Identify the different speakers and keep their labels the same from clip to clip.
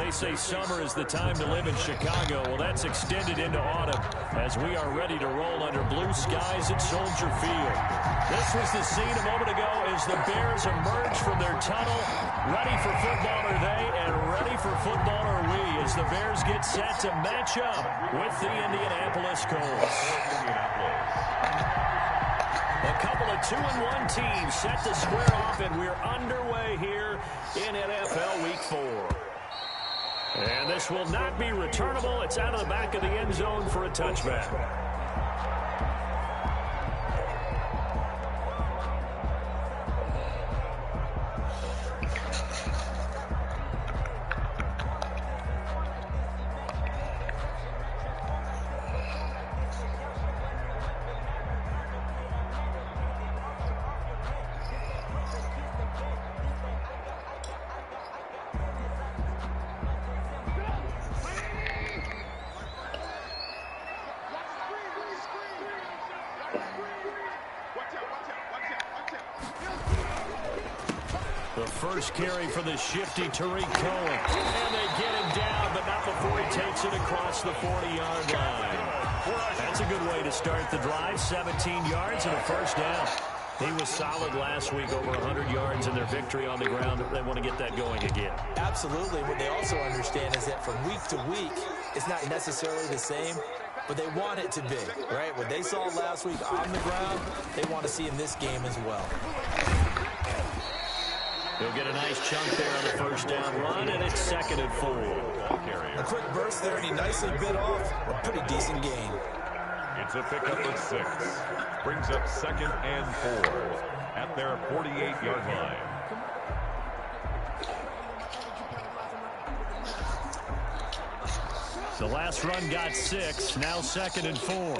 Speaker 1: They say summer is the time to live in Chicago. Well, that's extended into autumn as we are ready to roll under blue skies at Soldier Field. This was the scene a moment ago as the Bears emerge from their tunnel. Ready for football are they, and ready for football are we as the Bears get set to match up with the Indianapolis Colts. A couple of 2-1 teams set to square off, and we're underway here in NFL Week 4. And this will not be returnable. It's out of the back of the end zone for a touchback. The first carry for the shifty Tariq Cohen. And they get him down, but not before he takes it across the 40-yard line. That's a good way to start the drive. 17 yards and a first down. He was solid last week, over 100 yards in their victory on the ground. They want to get that going again.
Speaker 2: Absolutely. What they also understand is that from week to week, it's not necessarily the same, but they want it to be, right? What they saw last week on the ground, they want to see in this game as well.
Speaker 1: He'll get a nice chunk there on the first down run, and it's 2nd and 4.
Speaker 2: A quick burst there, and he nicely bit off a pretty decent gain.
Speaker 3: It's a pickup of 6. Brings up 2nd and 4 at their 48-yard line.
Speaker 1: The last run got 6. Now 2nd and 4.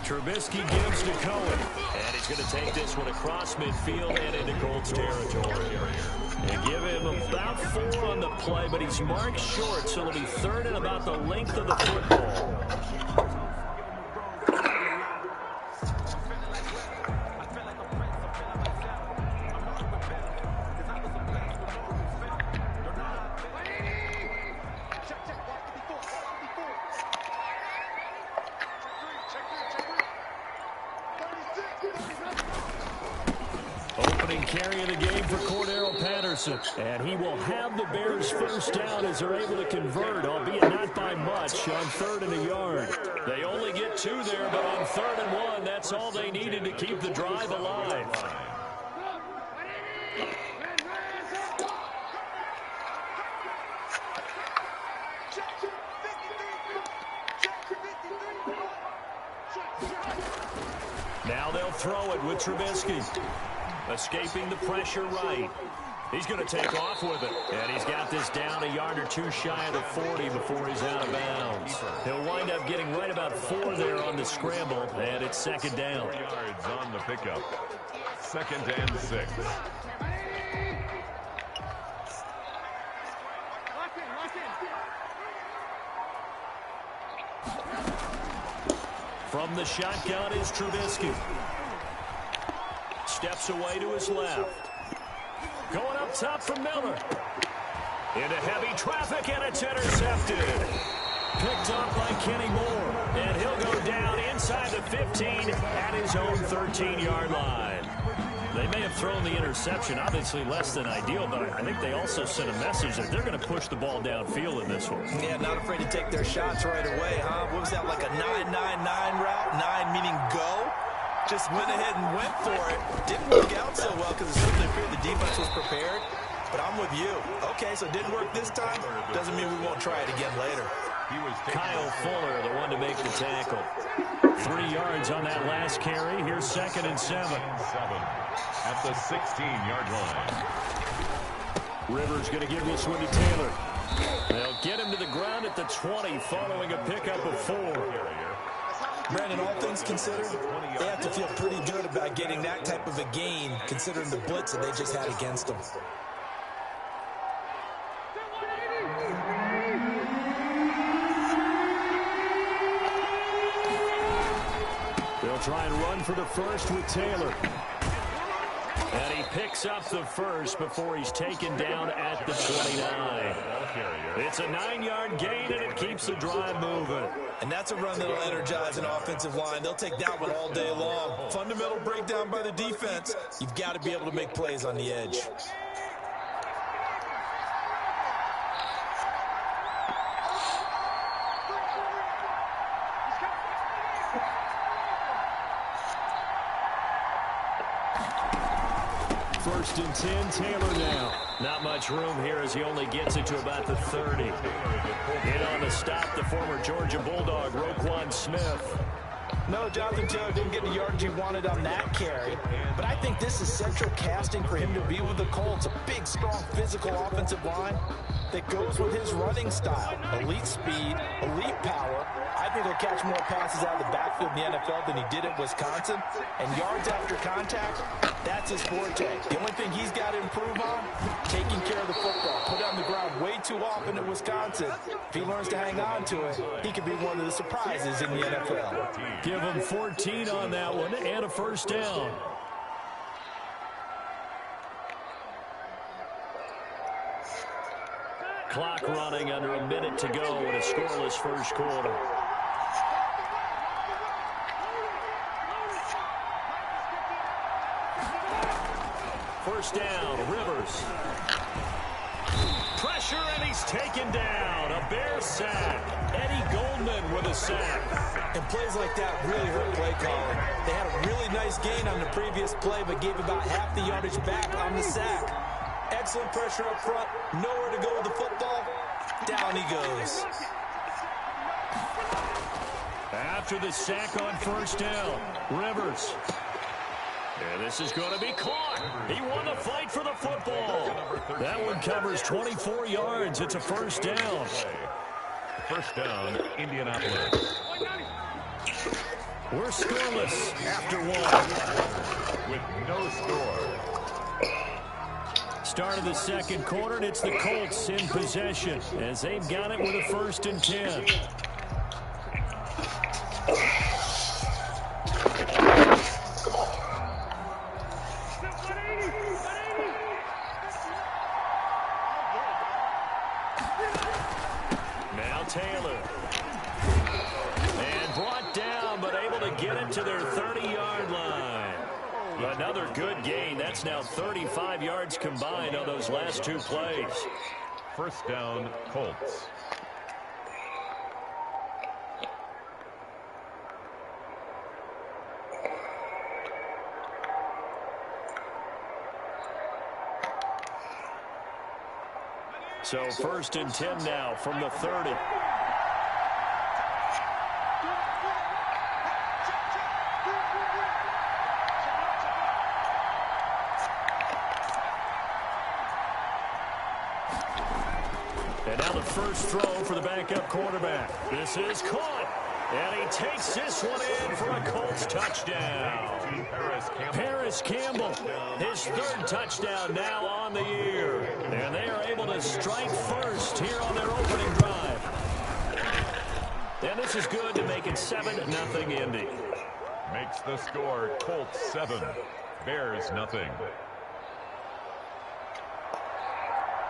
Speaker 1: Trubisky gives to Cohen. And he's going to take this one across midfield and into Colts territory. And give him about 4 on the play, but he's marked short, so it'll be 3rd and about the length of the football. Carry of the game for Cordero Patterson. And he will have the Bears first down as they're able to convert, albeit not by much, on 3rd and a yard. They only get 2 there, but on 3rd and 1, that's all they needed to keep the drive alive. Now they'll throw it with Trubisky. Escaping the pressure right. He's going to take off with it. And he's got this down a yard or 2 shy of the 40 before he's out of bounds. He'll wind up getting right about 4 there on the scramble. And it's 2nd down.
Speaker 3: 4 yards on the pickup. 2nd and 6.
Speaker 1: From the shotgun is Trubisky. Steps away to his left. Going up top for Miller. Into heavy traffic, and it's intercepted. Picked up by Kenny Moore. And he'll go down inside the 15 at his own 13-yard line. They may have thrown the interception, obviously less than ideal, but I think they also sent a message that they're going to push the ball downfield in this one.
Speaker 2: Yeah, not afraid to take their shots right away, huh? What was that, like a 9-9-9 route? 9 meaning go? Just went ahead and went for it. Didn't work out so well because it certainly appeared the defense was prepared. But I'm with you. Okay, so it didn't work this time. Doesn't mean we won't try it again later.
Speaker 1: Kyle Fuller, the one to make the tackle. 3 yards on that last carry. Here's 2nd and 7.
Speaker 3: At the 16-yard line.
Speaker 1: Rivers going to give this one to Taylor. They'll get him to the ground at the 20 following a pickup of 4.
Speaker 2: Brandon, all things considered, they have to feel pretty good about getting that type of a gain considering the blitz that they just had against them.
Speaker 1: They'll try and run for the first with Taylor. And he picks up the first before he's taken down at the 29. It's a 9-yard gain, and it keeps the drive moving.
Speaker 2: And that's a run that'll energize an offensive line. They'll take that one all day long. Fundamental breakdown by the defense. You've got to be able to make plays on the edge.
Speaker 1: First and 10, Taylor now. Not much room here as he only gets it to about the 30. In on the stop, the former Georgia Bulldog, Roquan Smith.
Speaker 2: No, Jonathan Taylor didn't get the yardage he wanted on that carry. But I think this is central casting for him to be with the Colts. A big, strong, physical offensive line that goes with his running style. Elite speed, elite power. I think he'll catch more passes out of the backfield in the NFL than he did at Wisconsin. And yards after contact, that's his forte. The only thing he's got to improve on, taking care of the football. Put it on the ground way too often at Wisconsin. If he learns to hang on to it, he could be one of the surprises in the NFL.
Speaker 1: Give him 14 on that one and a first down. Clock running under a minute to go in a scoreless first quarter. First down, Rivers. Pressure, and he's taken down. A Bears sack. Eddie Goldman with a sack.
Speaker 2: And plays like that really hurt play calling. They had a really nice gain on the previous play, but gave about half the yardage back on the sack. Excellent pressure up front. Nowhere to go with the football. Down he goes.
Speaker 1: After the sack on first down, Rivers. And this is going to be caught. He won the fight for the football. That one covers 24 yards. It's a first down.
Speaker 3: First down, Indianapolis.
Speaker 1: We're scoreless after one.
Speaker 3: With no score.
Speaker 1: Start of the second quarter, and it's the Colts in possession as they've got it with a first and 10. Now Taylor. And brought down, but able to get it to their 30-yard line. Another good gain. That's now 35 yards combined on those last two plays.
Speaker 3: First down, Colts.
Speaker 1: So first and 10 now from the 30. And now the first throw for the backup quarterback. This is caught. And he takes this one in for a Colts touchdown. Paris Campbell, his third touchdown now on the year. And they are able to strike first here on their opening drive. And this is good to make it 7-0 Indy.
Speaker 3: Makes the score Colts 7, Bears nothing.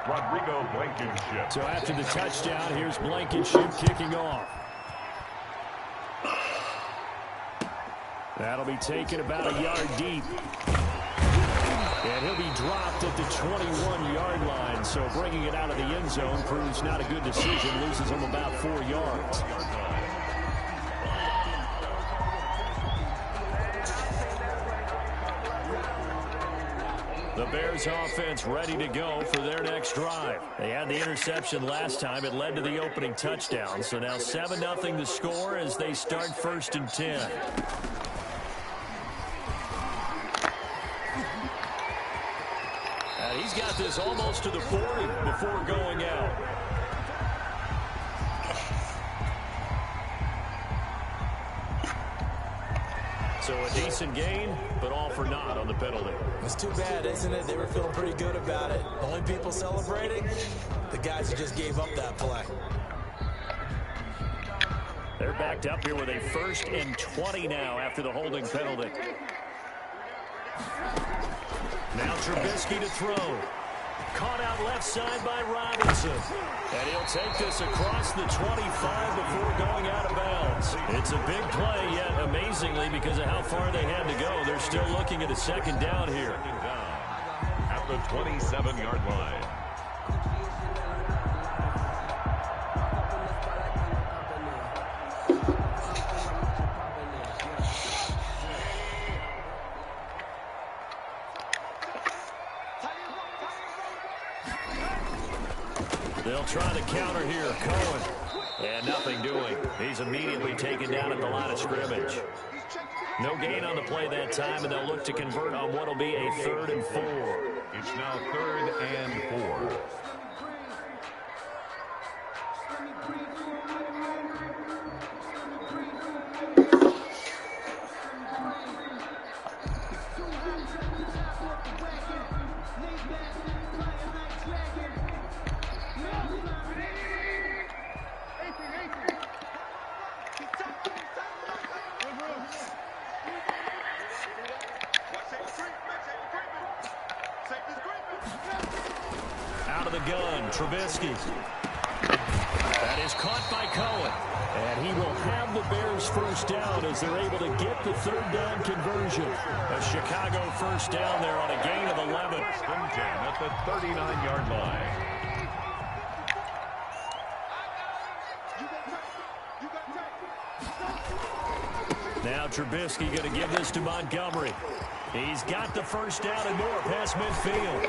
Speaker 3: Rodrigo Blankenship.
Speaker 1: So after the touchdown, here's Blankenship kicking off. That'll be taken about a yard deep. And he'll be dropped at the 21-yard line. So bringing it out of the end zone proves not a good decision. Loses him about 4 yards. The Bears offense ready to go for their next drive. They had the interception last time. It led to the opening touchdown. So now 7-0 the score as they start first and 10. And he's got this almost to the 40 before going out. So a decent gain, but all for naught on the penalty.
Speaker 2: It's too bad, isn't it? They were feeling pretty good about it. The only people celebrating, the guys who just gave up that play.
Speaker 1: They're backed up here with a 1st and 20 now after the holding penalty. Now Trubisky to throw. Caught out left side by Robinson. And he'll take this across the 25 before going out of bounds. It's a big play, yet amazingly, because of how far they had to go, they're still looking at a second down here.
Speaker 3: At the 27-yard line.
Speaker 1: They'll try the counter here. Cohen. And nothing doing. He's immediately taken down at the line of scrimmage. No gain on the play that time, and they'll look to convert on what will be a 3rd and 4.
Speaker 3: It's now 3rd and 4.
Speaker 1: Out of the gun, Trubisky. That is caught by Cohen. And he will have the Bears first down as they're able to get the 3rd down conversion. A Chicago first down there on a gain of 11.
Speaker 3: At the 39-yard line.
Speaker 1: Now Trubisky going to give this to Montgomery. He's got the first down and more past midfield.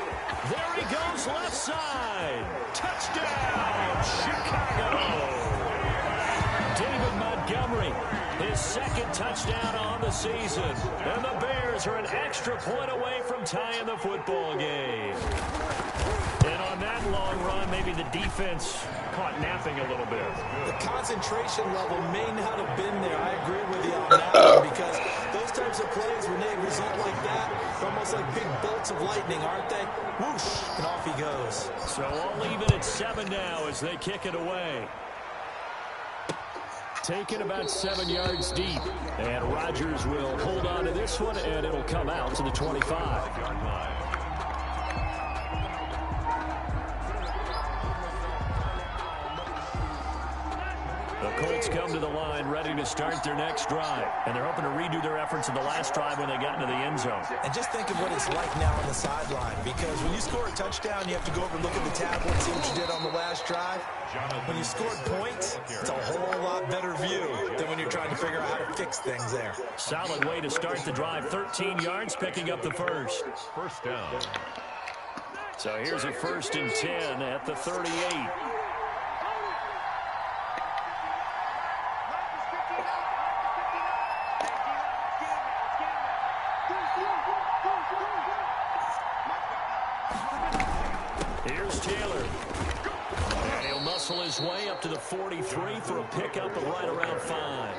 Speaker 1: There he goes left side. Touchdown, Chicago. David Montgomery, his 2nd touchdown on the season. And the Bears are an extra point away from tying the football game. And on that long run, maybe the defense caught napping a little bit.
Speaker 2: The concentration level may not have been there. I agree with you on that one, because those types of plays, when they result like that, they're almost like big bolts of lightning, aren't they? Whoosh, and off he goes.
Speaker 1: So all even at 7 now as they kick it away. Taken about 7 yards deep. And Rodgers will hold on to this one, and it'll come out to the 25-yard line. The Colts come to the line ready to start their next drive. And they're hoping to redo their efforts in the last drive when they got into the end zone.
Speaker 2: And just think of what it's like now on the sideline, because when you score a touchdown, you have to go over and look at the tablet and see what you did on the last drive. When you scored points, it's a whole lot better view than when you're trying to figure out how to fix things there.
Speaker 1: Solid way to start the drive. 13 yards, picking up the first.
Speaker 3: First down.
Speaker 1: So here's a 1st and 10 at the 38. Here's Taylor. And he'll muscle his way up to the 43 for a pickup of right around 5.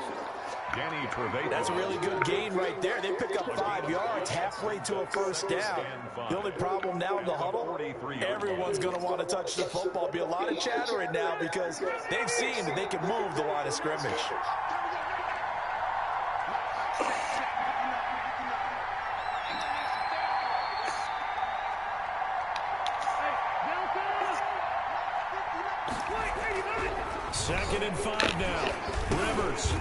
Speaker 2: That's a really good gain right there. They pick up 5 yards halfway to a first down. The only problem now in the huddle, everyone's going to want to touch the football. Be a lot of chattering now because they've seen that they can move the line of scrimmage.
Speaker 1: Second and 5 now. Rivers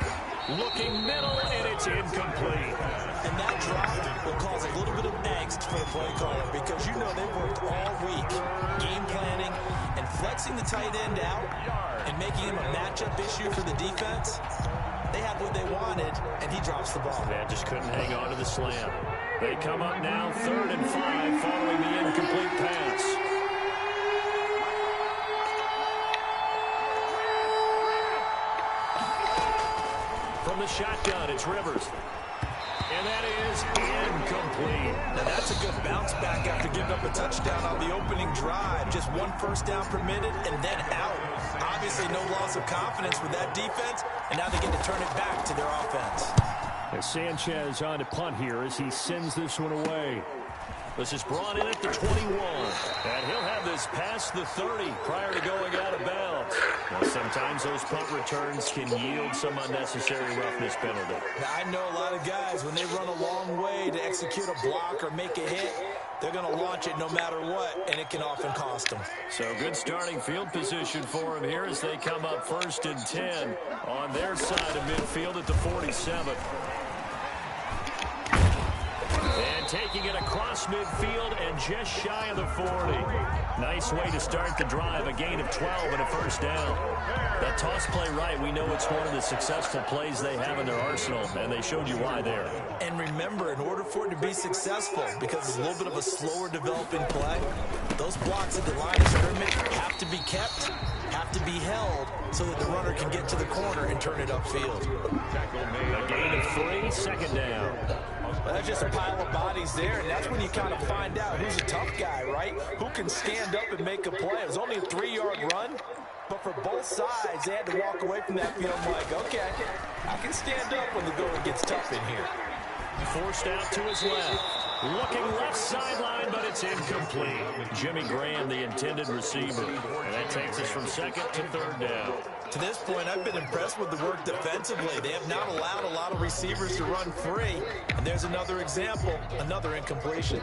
Speaker 1: looking middle, and it's incomplete.
Speaker 2: And that drop will cause a little bit of angst for the play caller, because you know they've worked all week game planning and flexing the tight end out and making him a matchup issue for the defense. They had what they wanted, and he drops the ball.
Speaker 1: Yeah, just couldn't hang on to the slam. They come up now 3rd and 5 following the incomplete pass. From the shotgun, it's Rivers. And that is incomplete.
Speaker 2: Now that's a good bounce back after giving up a touchdown on the opening drive. Just 1 first down permitted and then out. Obviously no loss of confidence with that defense, and now they get to turn it back to their offense.
Speaker 1: As Sanchez on to punt here as he sends this one away. This is brought in at the 21. And he'll have this past the 30 prior to going out of bounds. Now, sometimes those punt returns can yield some unnecessary roughness penalty.
Speaker 2: Now, I know a lot of guys, when they run a long way to execute a block or make a hit, they're going to launch it no matter what, and it can often cost them.
Speaker 1: So good starting field position for him here as they come up 1st and 10 on their side of midfield at the 47. And taking it across midfield and just shy of the 40. Nice way to start the drive, a gain of 12 and a first down. That toss play right, we know it's one of the successful plays they have in their arsenal, and they showed you why there.
Speaker 2: And remember, in order for it to be successful, because it's a little bit of a slower developing play, those blocks at the line of scrimmage have to be kept, have to be held, so that the runner can get to the corner and turn it upfield.
Speaker 1: A gain of 3, second down.
Speaker 2: Well, that's just a pile of bodies there, and that's when you kind of find out who's a tough guy, right? Who can stand up and make a play. It was only a 3-yard run, but for both sides, they had to walk away from that field like, okay, I can stand up when the going gets tough in here.
Speaker 1: Forced out to his left. Looking left sideline, but it's incomplete. Jimmy Graham, the intended receiver. And that takes us from 2nd to 3rd down.
Speaker 2: To this point, I've been impressed with the work defensively. They have not allowed a lot of receivers to run free. And there's another example, another incompletion.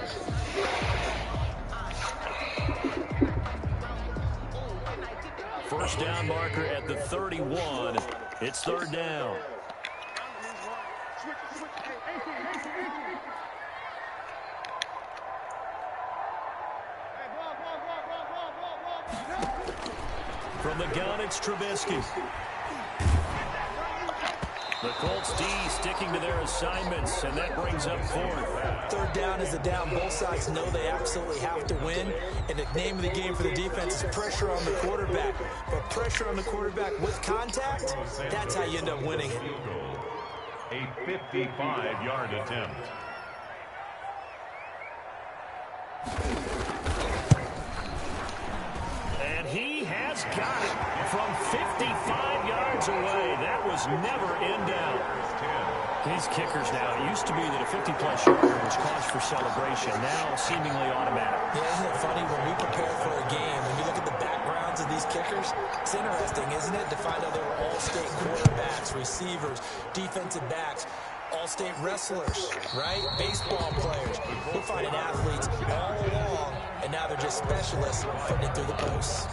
Speaker 1: First down marker at the 31. It's 3rd down. From the gun, it's Trubisky. The Colts D sticking to their assignments, and that brings up 4th.
Speaker 2: 3rd down is a down. Both sides know they absolutely have to win, and the name of the game for the defense is pressure on the quarterback. But pressure on the quarterback with contact, that's how you end up winning it.
Speaker 3: A 55-yard attempt.
Speaker 1: And he has got it from 55 yards away. That was never in doubt. These kickers now, it used to be that a 50-plus yarder was cause for celebration. Now seemingly automatic.
Speaker 2: Yeah, isn't it funny when we prepare for a game, when you look at the backgrounds of these kickers, it's interesting, isn't it, to find out they were all-state quarterbacks, receivers, defensive backs, all-state wrestlers, right? Baseball players. We're finding athletes all along, and now they're just specialists putting it through the posts.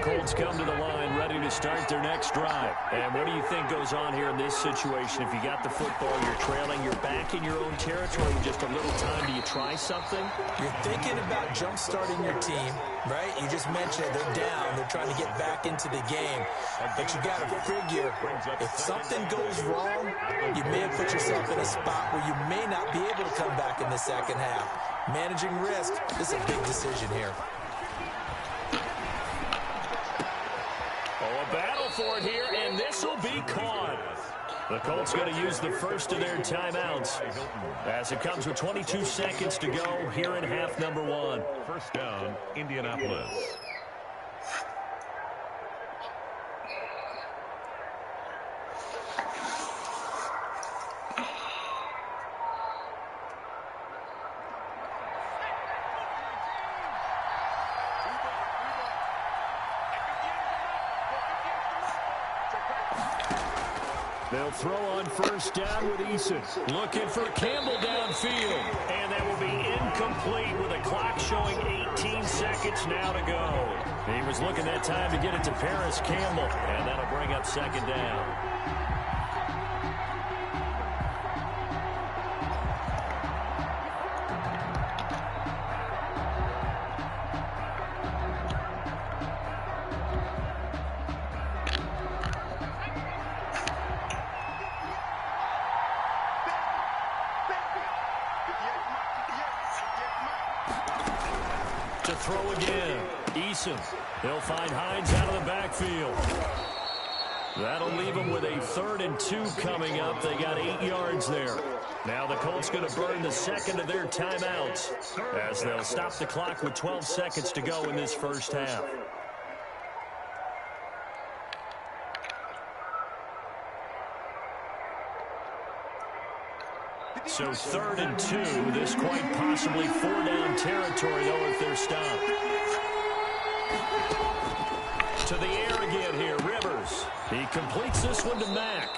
Speaker 1: Colts come to the line ready to start their next drive. And what do you think goes on here in this situation? If you got the football, you're trailing, you're back in your own territory in just a little time. Do you try something?
Speaker 2: You're thinking about jump-starting your team, right? You just mentioned it. They're down. They're trying to get back into the game. But you got to figure, if something goes wrong, you may have put yourself in a spot where you may not be able to come back in the second half. Managing risk is a big decision here.
Speaker 1: Oh, a battle for it here, and this will be caught. The Colts going to use the first of their timeouts as it comes with 22 seconds to go here in half number 1.
Speaker 3: First down, Indianapolis.
Speaker 1: They'll throw on first down with Eason. Looking for Campbell downfield. And that will be incomplete with a clock showing 18 seconds now to go. He was looking that time to get it to Paris Campbell. And that'll bring up second down. To throw again, Eason. He'll find Hines out of the backfield. That'll leave them with a 3rd and 2 coming up. They got 8 yards there. Now the Colts going to burn the second of their timeouts as they'll stop the clock with 12 seconds to go in this first half. So 3rd and 2. This quite possibly 4-down territory, though, if they're stopped. To the air again here, Rivers. He completes this one to Mack.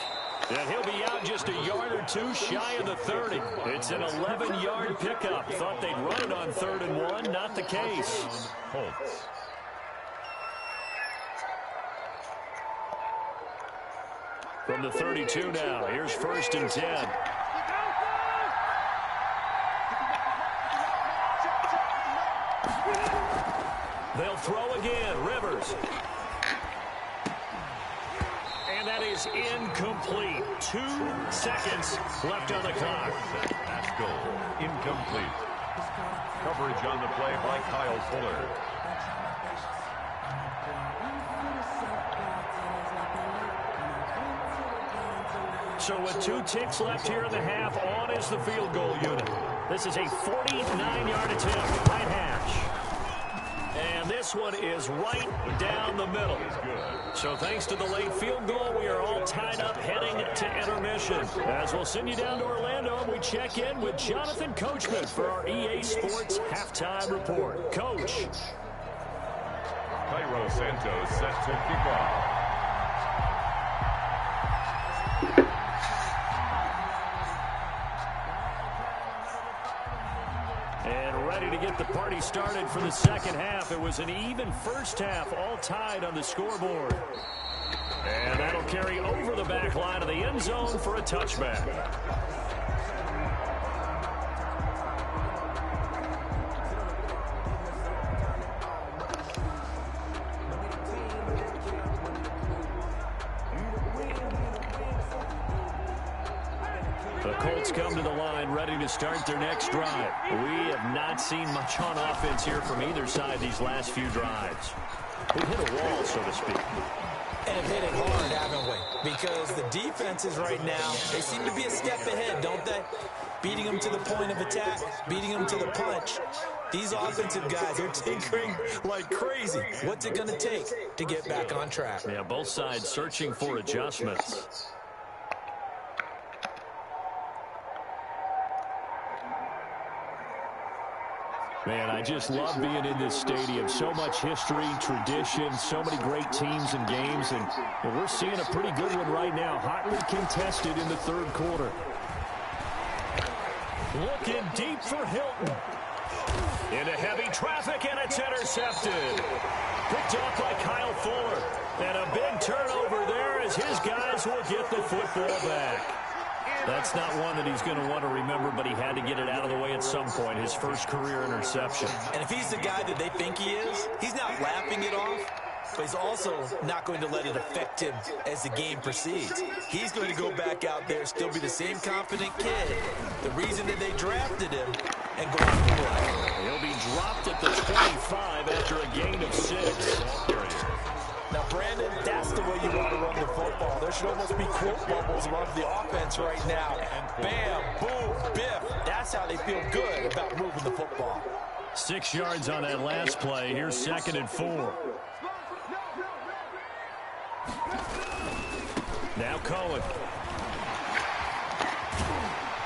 Speaker 1: And he'll be out just a yard or two shy of the 30. It's an 11-yard pickup. Thought they'd run it on 3rd and 1. Not the case.
Speaker 3: Holtz.
Speaker 1: From the 32 now, here's 1st and 10. They'll throw again, Rivers. And that is incomplete. 2 seconds left on the clock.
Speaker 3: Pass goal, incomplete. Coverage on the play by Kyle Fuller.
Speaker 1: So with 2 ticks left here in the half, on is the field goal unit. This is a 49-yard attempt, right hash. And this one is right down the middle. So thanks to the late field goal, we are all tied up heading to intermission. As we'll send you down to Orlando, we check in with Jonathan Coachman for our EA Sports Halftime Report. Coach.
Speaker 3: Cairo Santos set to kick off.
Speaker 1: Ready to get the party started for the second half. It was an even first half, all tied on the scoreboard. And that'll carry over the back line of the end zone for a touchback. The Colts come to the line ready to start their next drive. We have not seen much on offense here from either side these last few drives. We've hit a wall, so to speak.
Speaker 2: And hit it hard, haven't we? Because the defenses right now, they seem to be a step ahead, don't they? Beating them to the point of attack, beating them to the punch. These offensive guys are tinkering like crazy. What's it going to take to get back on track?
Speaker 1: Yeah, both sides searching for adjustments. Man, I just love being in this stadium. So much history, tradition, so many great teams and games, and we're seeing a pretty good one right now. Hotly contested in the 3rd quarter. Looking deep for Hilton. Into heavy traffic, and it's intercepted. Picked off by Kyle Fuller. And a big turnover there as his guys will get the football back. That's not one that he's going to want to remember, but he had to get it out of the way at some point, his first career interception.
Speaker 2: And if he's the guy that they think he is, he's not laughing it off, but he's also not going to let it affect him as the game proceeds. He's going to go back out there, still be the same confident kid, the reason that they drafted him, and go on to play.
Speaker 1: He'll be dropped at the 25 after a gain of 6.
Speaker 2: Now, Brandon, that's the way you want to run the football. There should almost be quote bubbles above the offense right now. Bam, boom, biff. That's how they feel good about moving the football.
Speaker 1: 6 yards on that last play. Here's 2nd and 4. Now Cohen.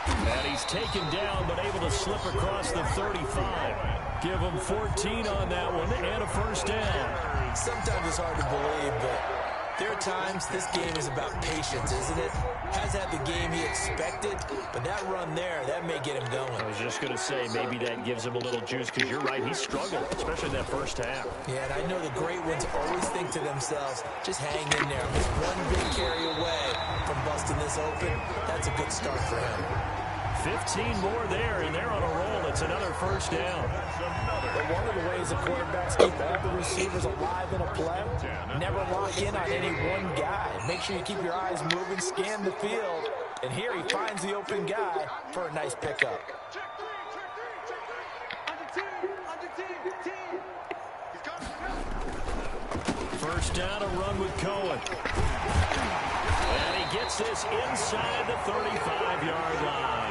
Speaker 1: And he's taken down, but able to slip across the 35. Give him 14 on that one and a first down.
Speaker 2: Sometimes it's hard to believe, but there are times this game is about patience, isn't it? Has had the game he expected, but that run there, that may get him going.
Speaker 1: I was just going to say, maybe that gives him a little juice, because you're right, he struggled, especially in that first half.
Speaker 2: Yeah, and I know the great ones always think to themselves, just hang in there. I'm just one big carry away from busting this open. That's a good start for him.
Speaker 1: 15 more there, and they're on a roll. It's another first down.
Speaker 4: But one of the ways the quarterbacks keep all the receivers alive in a play, never lock in on any one guy. Make sure you keep your eyes moving, scan the field, and here he finds the open guy for a nice pickup.
Speaker 1: First down, a run with Cohen. And he gets this inside the 35-yard line.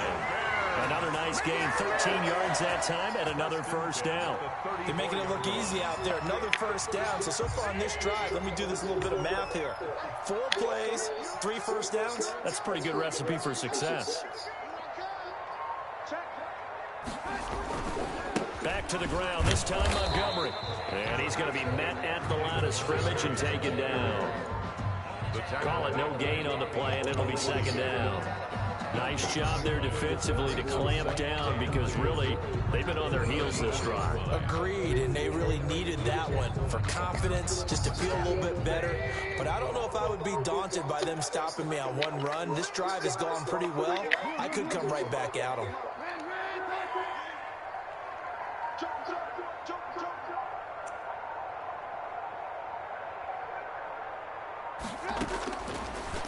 Speaker 1: Another nice gain, 13 yards that time, and another first down.
Speaker 2: They're making it look easy out there. Another first down. So far on this drive, let me do this little bit of math here. 4 plays, 3 first downs.
Speaker 1: That's a pretty good recipe for success. Back to the ground, this time Montgomery. And he's going to be met at the line of scrimmage and taken down. Call it no gain on the play, and it'll be second down. Nice job there defensively to clamp down because really they've been on their heels this drive.
Speaker 4: Agreed, and they really needed that one for confidence, just to feel a little bit better. But I don't know if I would be daunted by them stopping me on one run. This drive has gone pretty well. I could come right back at them.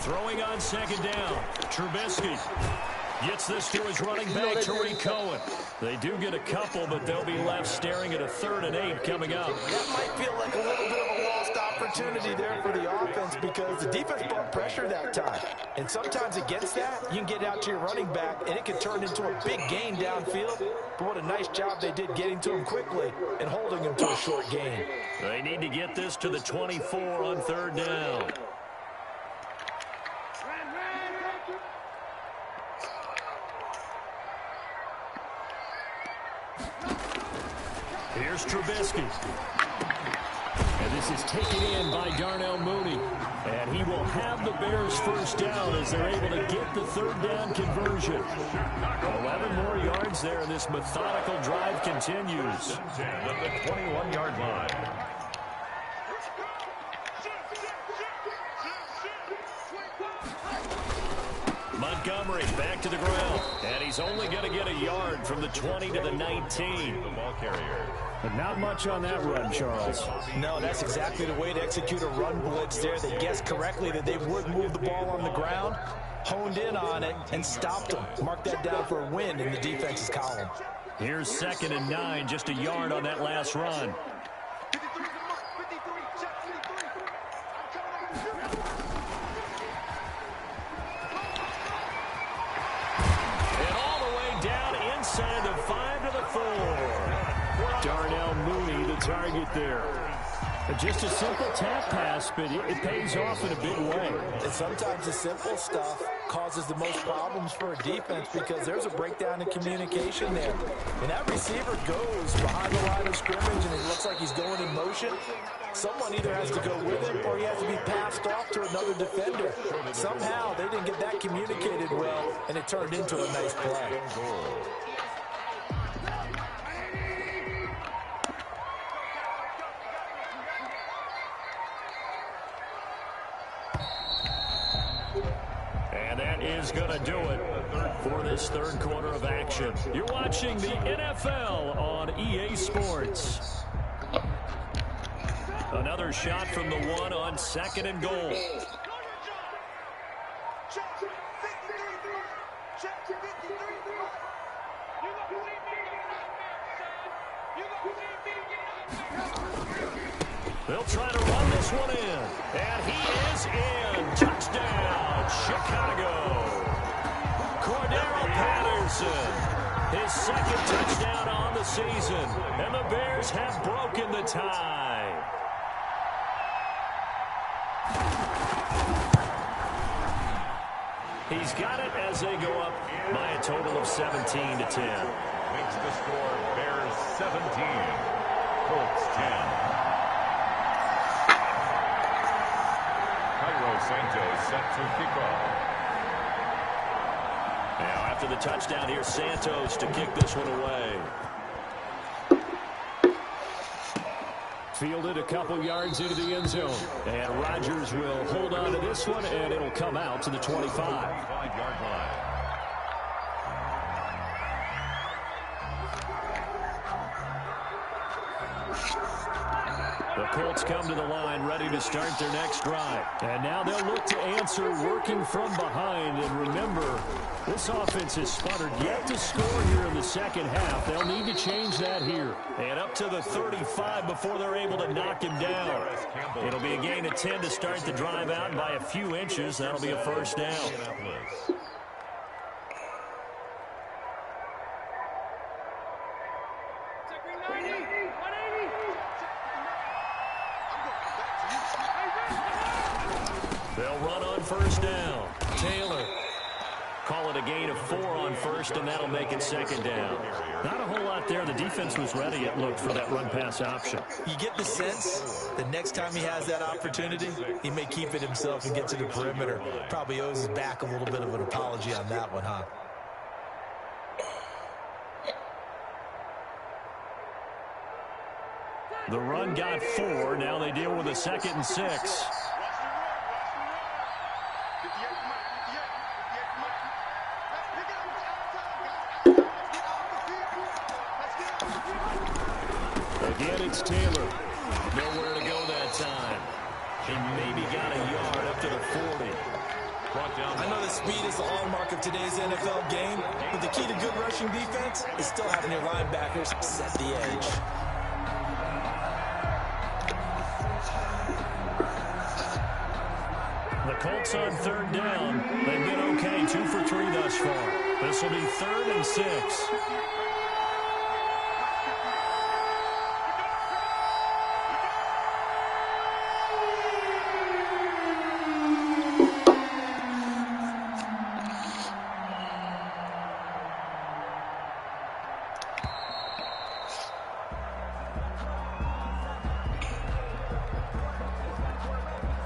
Speaker 1: Throwing on second down, Trubisky gets this to his running back, Tariq Cohen. They do get a couple, but they'll be left staring at a 3rd and 8 coming up.
Speaker 4: That might feel like a little bit of a lost opportunity there for the offense because the defense brought pressure that time. And sometimes against that, you can get out to your running back, and it can turn into a big gain downfield. But what a nice job they did getting to him quickly and holding him to a short gain.
Speaker 1: They need to get this to the 24 on 3rd down. Here's Trubisky. And this is taken in by Darnell Mooney. And he will have the Bears first down as they're able to get the 3rd down conversion. 11 more yards there, and this methodical drive continues.
Speaker 3: At the 21-yard line.
Speaker 1: Montgomery back to the ground. And he's only going to get a yard from the 20 to the 19.
Speaker 3: The ball carrier.
Speaker 1: But not much on that run, Charles.
Speaker 4: No, that's exactly the way to execute a run blitz there. They guessed correctly that they would move the ball on the ground, honed in on it, and stopped them. Mark that down for a win in the defense's column.
Speaker 1: Here's 2nd and 9, just a yard on that last run. And all the way down inside the 5 to the 4. Darnell Mooney, the target there. Just a simple tap pass, but it pays off in a big way.
Speaker 4: And sometimes the simple stuff causes the most problems for a defense because there's a breakdown in communication there. When that receiver goes behind the line of scrimmage and it looks like he's going in motion, someone either has to go with him or he has to be passed off to another defender. Somehow they didn't get that communicated well, and it turned into a nice play.
Speaker 1: And that is going to do it for this 3rd quarter of action. You're watching the NFL on EA Sports. Another shot from the 1 on 2nd and goal. They'll try to run this one in. And he is in. Touchdown, Chicago. Cordero Patterson, his 2nd touchdown on the season. And the Bears have broken the tie. He's got it as they go up by a total of 17 to 10.
Speaker 3: Makes the score Bears 17, Colts 10. Santos set to kick off.
Speaker 1: Now after the touchdown, here's Santos to kick this one away. Fielded a couple yards into the end zone. And Rodgers will hold on to this one, and it'll come out to the 25.
Speaker 3: 25-yard line.
Speaker 1: The Colts come to the line ready to start their next drive. And now they'll look to answer working from behind. And remember, this offense has sputtered yet to score here in the 2nd half. They'll need to change that here. And up to the 35 before they're able to knock him down. It'll be a gain of 10 to start the drive out, and by a few inches, that'll be a first down. They'll run on first down. Taylor Call it a gain of 4 on first, and that'll make it second down. Not a whole lot there. The defense was ready, it looked, for that run-pass option.
Speaker 2: You get the sense that next time he has that opportunity, he may keep it himself and get to the perimeter. Probably owes his back a little bit of an apology on that one, huh?
Speaker 1: The run got 4. Now they deal with a 2nd and 6. Again, it's Taylor. Nowhere to go that time. He maybe got a yard up to the 40.
Speaker 2: I know that speed is the hallmark of today's NFL game, but the key to good rushing defense is still having your linebackers set the edge.
Speaker 1: The Colts on 3rd down. They've been okay, 2 for 3 thus far. This will be 3rd and 6.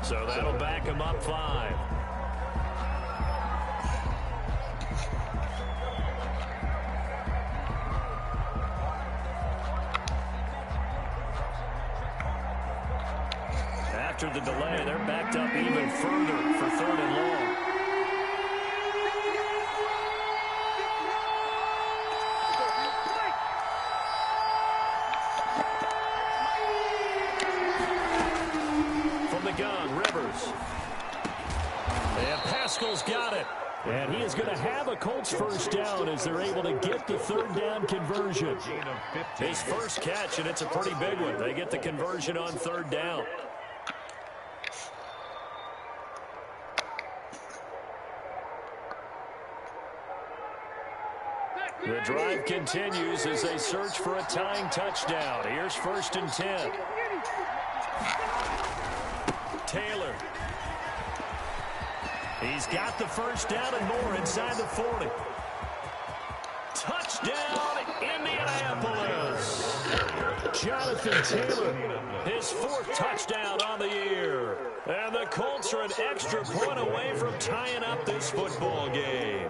Speaker 1: So that'll back him up 5. After the delay, they're backed up even further for 3rd and long. And Pascal's got it. And he is going to have a Colts first down as they're able to get the 3rd down conversion. His first catch, and it's a pretty big one. They get the conversion on 3rd down. The drive continues as they search for a tying touchdown. Here's 1st and 10. Taylor. He's got the first down and more inside the 40. Touchdown, Indianapolis. Jonathan Taylor, his 4th touchdown on the year. And the Colts are an extra point away from tying up this football game.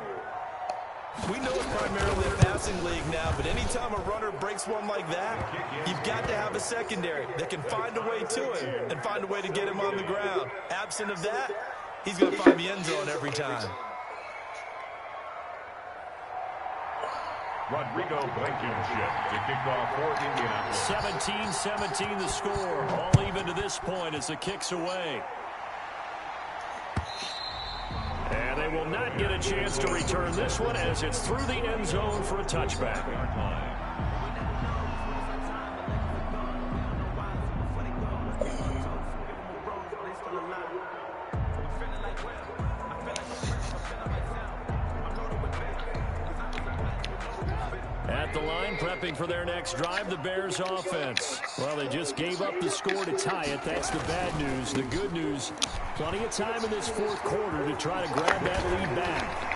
Speaker 2: We know it's primarily a passing league now, but anytime a runner breaks one like that, you've got to have a secondary that can find a way to him and find a way to get him on the ground. Absent of that, he's going to find the end zone every time.
Speaker 3: Rodrigo Blankenship to kick off for Indianapolis.
Speaker 1: 17-17 the score. All even to this point as the kick's away. And they will not get a chance to return this one as it's through the end zone for a touchback. At the line, prepping for their next drive, the Bears offense. Well, they just gave up the score to tie it. That's the bad news. The good news, plenty of time in this 4th quarter to try to grab that lead back.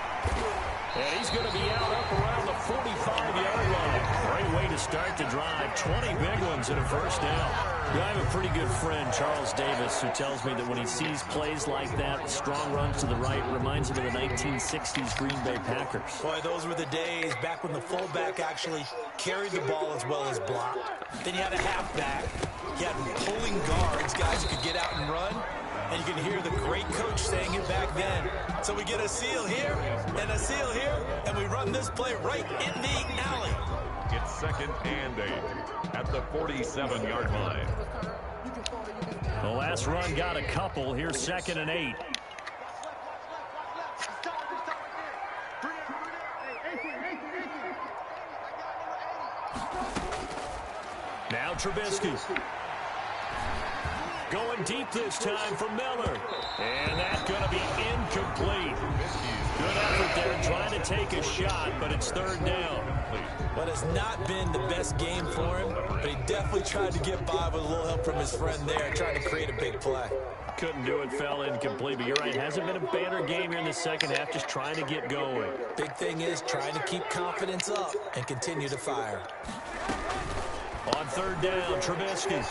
Speaker 1: And he's going to be out up around the 45-yard line. Great way to start the drive. 20 big ones and a first down. I have a pretty good friend, Charles Davis, who tells me that when he sees plays like that, strong runs to the right, reminds him of the 1960s Green Bay Packers.
Speaker 2: Boy, those were the days back when the fullback actually carried the ball as well as blocked. Then you had a halfback. You had pulling guards, guys who could get out and run. And you can hear the great coach saying it back then. So we get a seal here and a seal here, and we run this play right in the alley.
Speaker 3: It's 2nd and 8 at the 47-yard line.
Speaker 1: The last run got a couple. Here's 2nd and 8. Now Trubisky. Going deep this time for Miller. And that's going to be incomplete. Good effort there trying to take a shot, but it's 3rd down.
Speaker 2: But it's not been the best game for him, but he definitely tried to get by with a little help from his friend there, trying to create a big play.
Speaker 1: couldn't do it, fell incomplete. But you're right, hasn't been a banner game here in the second half, just trying to get going.
Speaker 4: Big thing is trying to keep confidence up and continue to fire.
Speaker 1: On third down, Trubisky.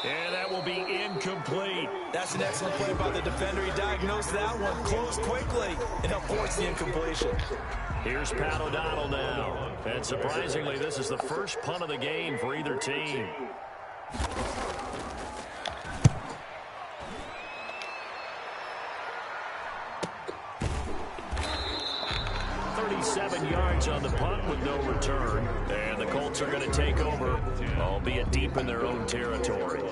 Speaker 1: And that will be incomplete.
Speaker 4: That's an excellent play by the defender. He diagnosed that one, closed quickly, and helped force the incompletion.
Speaker 1: Here's Pat O'Donnell now. And surprisingly, this is the first punt of the game for either team. 37 yards on the punt with no return. And the Colts are going to take over, albeit deep in their own territory.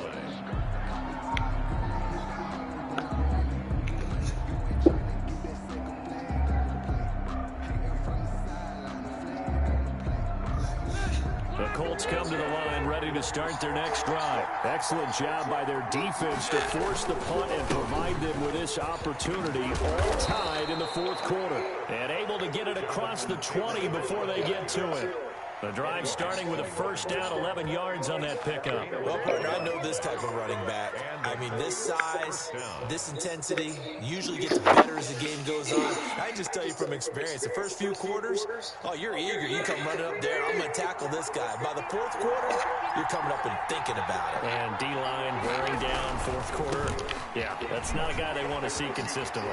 Speaker 1: The Colts come to the line ready to start their next drive. Excellent job by their defense to force the punt and provide them with this opportunity, all tied in the fourth quarter. And able to get it across the 20 before they get to it. The drive starting with a first down, 11 yards on that pickup.
Speaker 4: Well, partner, I know this type of running back. I mean, this size, this intensity usually gets better as the game goes on. I can just tell you from experience, the first few quarters, oh, you're eager. You come running up there, I'm going to tackle this guy. By the fourth quarter, you're coming up and thinking about it.
Speaker 1: And D-line wearing down fourth quarter. Yeah, that's not a guy they want to see consistently.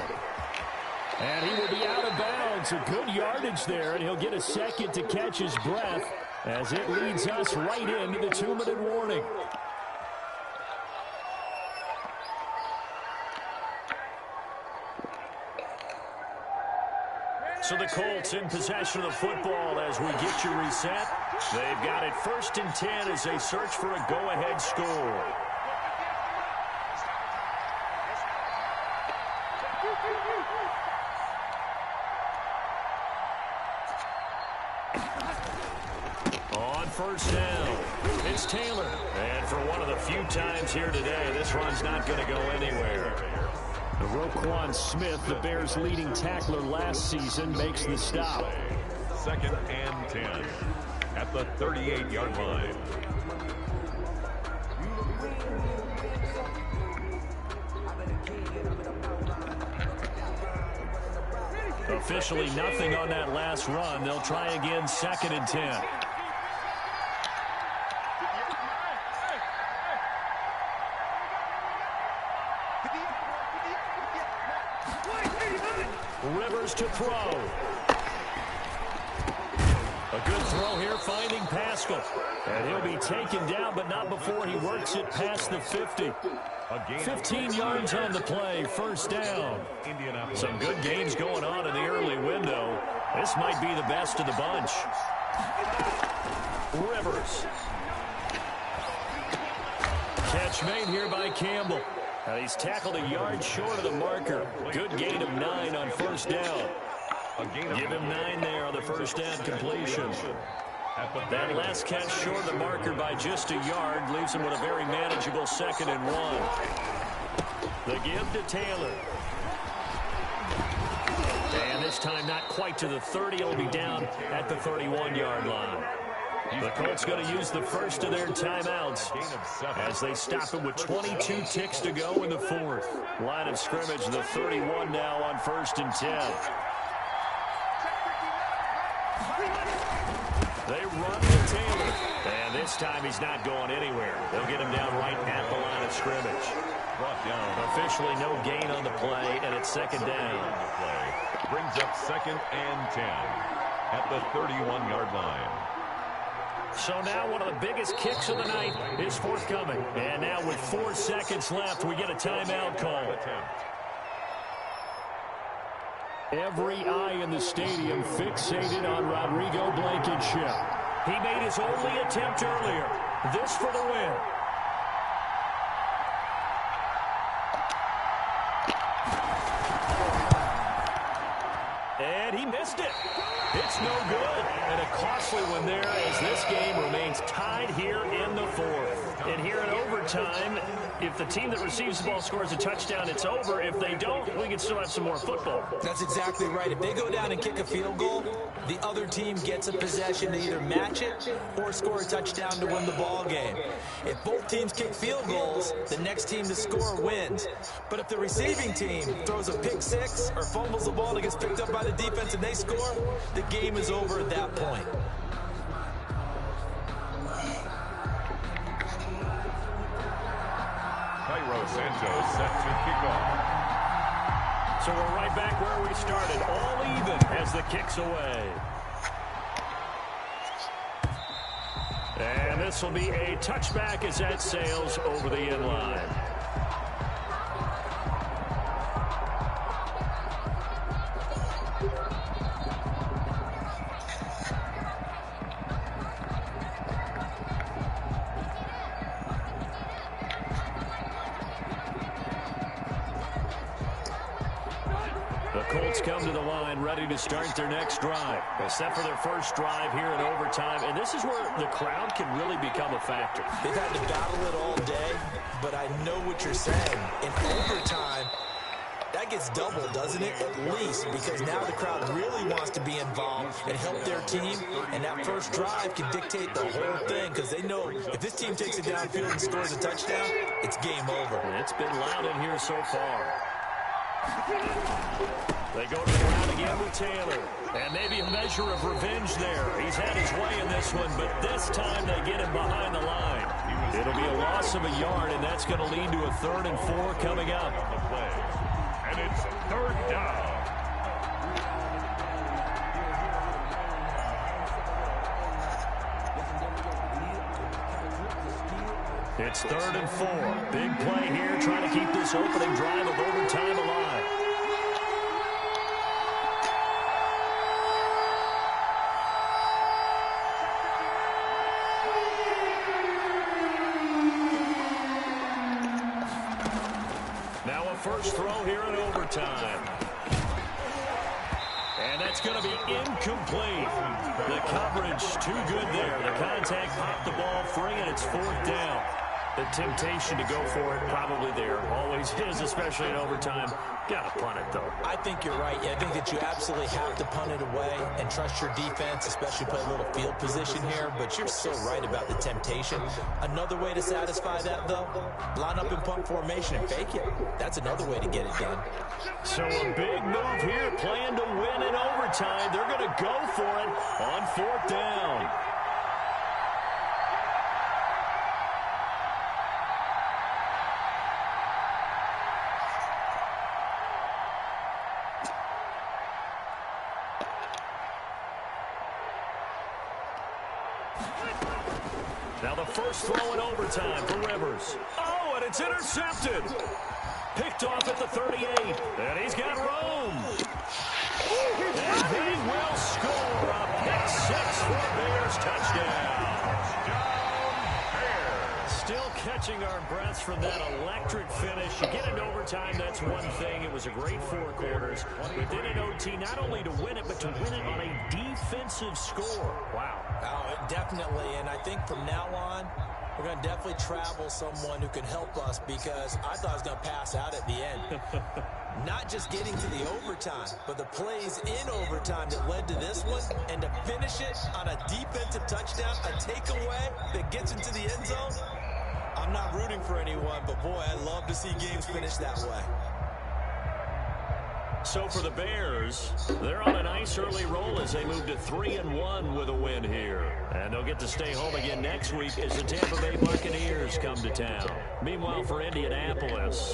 Speaker 1: And he will be out of bounds. A good yardage there, and he'll get a second to catch his breath as it leads us right into the 2-minute warning. So the Colts in possession of the football as we get you reset. They've got it 1st and 10 as they search for a go-ahead score. On first down, it's Taylor. And for one of the few times here today, this run's not going to go anywhere. Roquan Smith, the Bears' leading tackler last season, makes the stop.
Speaker 3: 2nd and 10 at the 38-yard line.
Speaker 1: Officially nothing on that last run. They'll try again, 2nd and 10. Rivers to throw. A good throw here, finding Pascal. And he'll be taken down, but not before he works it past the 50. 15 yards on the play, first down. Some good games going on in the early window. This might be the best of the bunch. Rivers. Catch made here by Campbell. And he's tackled a yard short of the marker. Good gain of 9 on first down. Give him 9 there on the first down completion. That last catch short of the marker by just a yard leaves him with a very manageable 2nd and 1. The give to Taylor. And this time not quite to the 30. He'll be down at the 31-yard line. The Colts going to use the first of their timeouts as they stop it with 22 ticks to go in the fourth. Line of scrimmage, the 31 now on 1st and 10. They run to Taylor. And this time he's not going anywhere. They'll get him down right at the line of scrimmage. Officially no gain on the play, and it's 2nd down.
Speaker 3: Brings up 2nd and 10 at the 31-yard line.
Speaker 1: So now one of the biggest kicks of the night is forthcoming. And now with 4 seconds left, we get a timeout call. Every eye in the stadium fixated on Rodrigo Blankenship. He made his only attempt earlier. This for the win. And he missed it. It's no good. And a costly one there as this game remains tied here in the fourth. And here in overtime, if the team that receives the ball scores a touchdown, it's over. If they don't, we can still have some more football.
Speaker 4: That's exactly right. If they go down and kick a field goal, the other team gets a possession to either match it or score a touchdown to win the ball game. If both teams kick field goals, the next team to score wins. But if the receiving team throws a pick six or fumbles the ball and gets picked up by the defense and they score, the game is over at that point.
Speaker 3: Santos set to kick off.
Speaker 1: So we're right back where we started, all even as the kick's away. And this will be a touchback as that sails over the end line. Colts come to the line ready to start their next drive. They set for their first drive here in overtime, and this is where the crowd can really become a factor.
Speaker 4: They've had to battle it all day, but I know what you're saying. In overtime, that gets doubled, doesn't it? At least, because now the crowd really wants to be involved and help their team, and that first drive can dictate the whole thing because they know if this team takes it downfield and scores a touchdown, it's game over.
Speaker 1: And it's been loud in here so far. They go to the ground again with Taylor. And maybe a measure of revenge there. He's had his way in this one, but this time they get him behind the line. It'll be a loss of a yard, and that's going to lead to a 3rd and 4 coming up.
Speaker 3: And it's 3rd down.
Speaker 1: It's 3rd and 4. Big play here, trying to keep this opening drive of overtime alive. Now a first throw here in overtime. And that's going to be incomplete. The coverage too good there. The contact popped the ball free, and it's 4th down. The temptation to go for it probably there. Always is, especially in overtime. Got to punt it, though.
Speaker 4: I think you're right. I think that you absolutely have to punt it away and trust your defense, especially play a little field position here. But you're so right about the temptation. Another way to satisfy that, though, line up in punt formation and fake it. That's another way to get it done.
Speaker 1: So a big move here, playing to win in overtime. They're going to go for it on 4th down. Now the first throw in overtime for Rivers. Oh, and it's intercepted. Picked off at the 38. And he's got room. And they will score a pick 6 for Bears touchdown. Still catching our breaths from that electric finish. You get into overtime, that's one thing. It was a great 4 quarters. But then in OT, not only to win it, but to win it on a defensive score. Wow.
Speaker 4: Oh, definitely. And I think from now on, we're going to definitely travel someone who can help us because I thought I was going to pass out at the end. Not just getting to the overtime, but the plays in overtime that led to this one, and to finish it on a defensive touchdown, a takeaway that gets into the end zone. I'm not rooting for anyone, but boy, I love to see games finish that way.
Speaker 1: So for the Bears, they're on a nice early roll as they move to 3-1 with a win here. And they'll get to stay home again next week as the Tampa Bay Buccaneers come to town. Meanwhile, for Indianapolis,